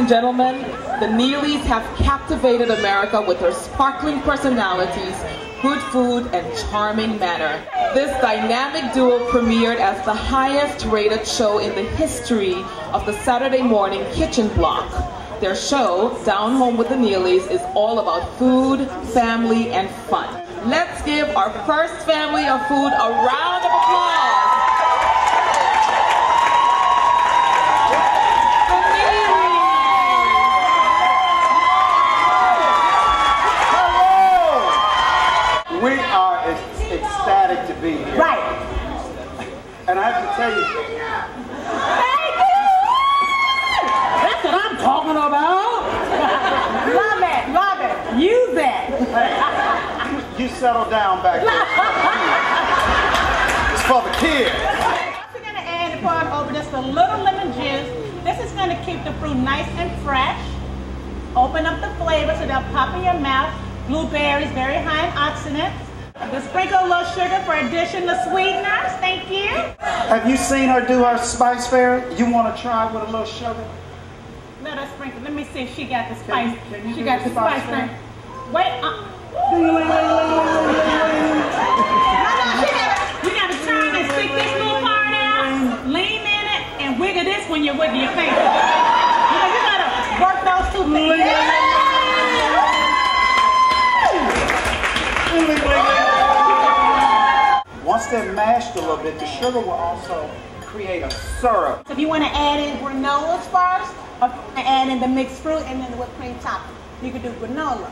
and gentlemen, the Neeleys have captivated America with their sparkling personalities, good food, and charming manner. This dynamic duo premiered as the highest-rated show in the history of the Saturday morning kitchen block. Their show, Down Home with the Neeleys, is all about food, family, and fun. Let's give our first family of food a round of applause. We are ecstatic to be here. Right. And I have to tell you. Thank you! That's what I'm talking about. Love it, love it. Use it. You settle down back there. It's for the kids. We're going to add and pour over just a little lemon juice. This is going to keep the fruit nice and fresh. Open up the flavor so they'll pop in your mouth. Blueberries, very high in oxidants. We'll sprinkle a little sugar for additional sweeteners. Thank you. Have you seen her do her spice fair? You want to try with a little sugar? Let us sprinkle. Let me see if she got the spice. Can you She do got the the spice spice thing. fair? Wait. No, you got to try and stick this little part out, lean in it, and wiggle this when you're wiggling your fingers. You got to work those two things. Once they're mashed a little bit, the sugar will also create a syrup. So if you want to add in granolas first, or add in the mixed fruit and then the whipped cream topping, you could do granola.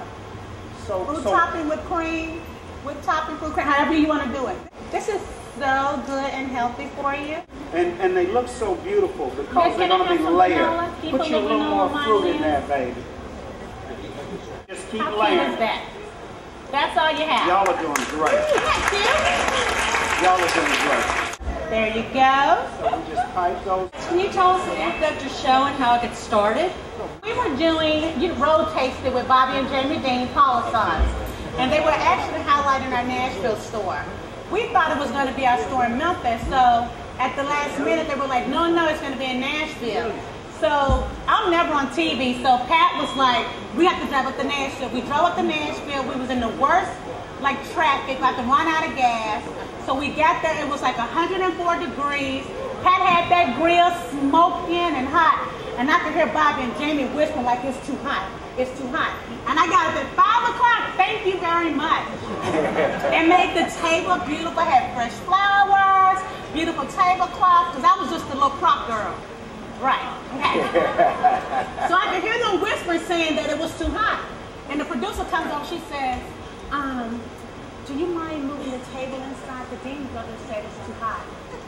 Fruit topping with cream, whipped topping fruit cream, however you want to do it. This is so good and healthy for you. And they look so beautiful because they're going to be layered. Put you a little more fruit in there, baby. Just keep layering. How cute is that? That's all you have. Y'all are doing great. Y'all are doing great. There you go. So we just pipe those. Can you tell us about your show and how it gets started? We were doing, you road tasted with Bobby and Jamie Dean, Paula Sons, and they were actually highlighting our Nashville store. We thought it was going to be our store in Memphis, so at the last minute they were like, no, it's going to be in Nashville. So I'm never on TV, so Pat was like, we have to drive up to Nashville. We drove up to Nashville. We was in the worst traffic, about to run out of gas. So we got there, it was like 104 degrees. Pat had that grill smoking and hot. And I could hear Bobby and Jamie whispering like, it's too hot, it's too hot. And I got up at 5 o'clock, thank you very much. They made the table beautiful, had fresh flowers, beautiful tablecloth, because I was just a little prop girl. Right, okay. So I could hear them whispering saying that it was too hot. And the producer comes over, she says, do you mind moving the table inside? The Dean brothers said it's too hot.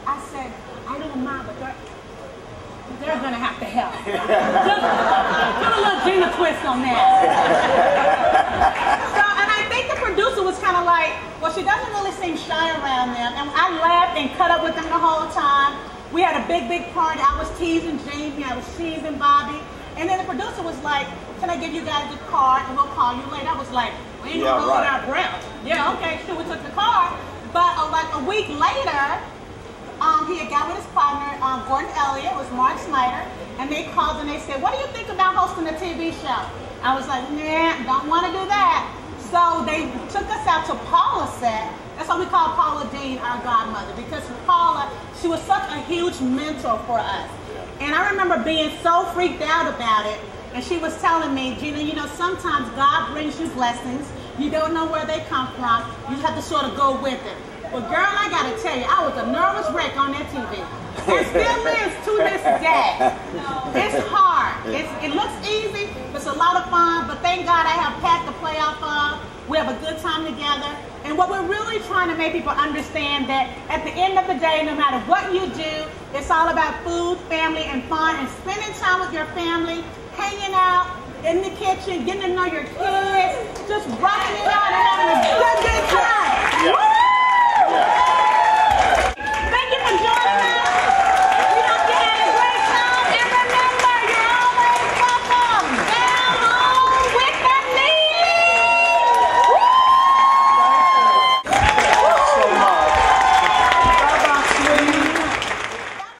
I said, I don't mind, but they're gonna have to help. Just put a little Gina twist on that. So, and I think the producer was kind of like, well, she doesn't really seem shy around them. And I laughed and cut up with them the whole time. We had a big party. I was teasing Jamie, I was teasing Bobby. And then the producer was like, can I give you guys the card and we'll call you later? I was like, we ain't gonna hold our breath. Yeah, okay, sure, we took the card. But like a week later, he had got with his partner, Gordon Elliott, it was Mark Snyder, and they called and they said, what do you think about hosting a TV show? I was like, nah, don't want to do that. So they took us out to Paula's set. That's why we call Paula Dean our godmother, because Paula, she was such a huge mentor for us. And I remember being so freaked out about it, and she was telling me, Gina, you know, sometimes God brings you blessings. You don't know where they come from. You have to sort of go with it. But girl, I gotta tell you, I was a nervous wreck on that TV. It still is to this day. It's hard. It looks easy, it's a lot of fun, but thank God I have Pat to play off of. We have a good time together. And what we're really trying to make people understand that at the end of the day, no matter what you do, it's all about food, family, and fun, and spending time with your family, hanging out in the kitchen, getting to know your kids, just rocking it out and having a good time. Yeah. Yeah.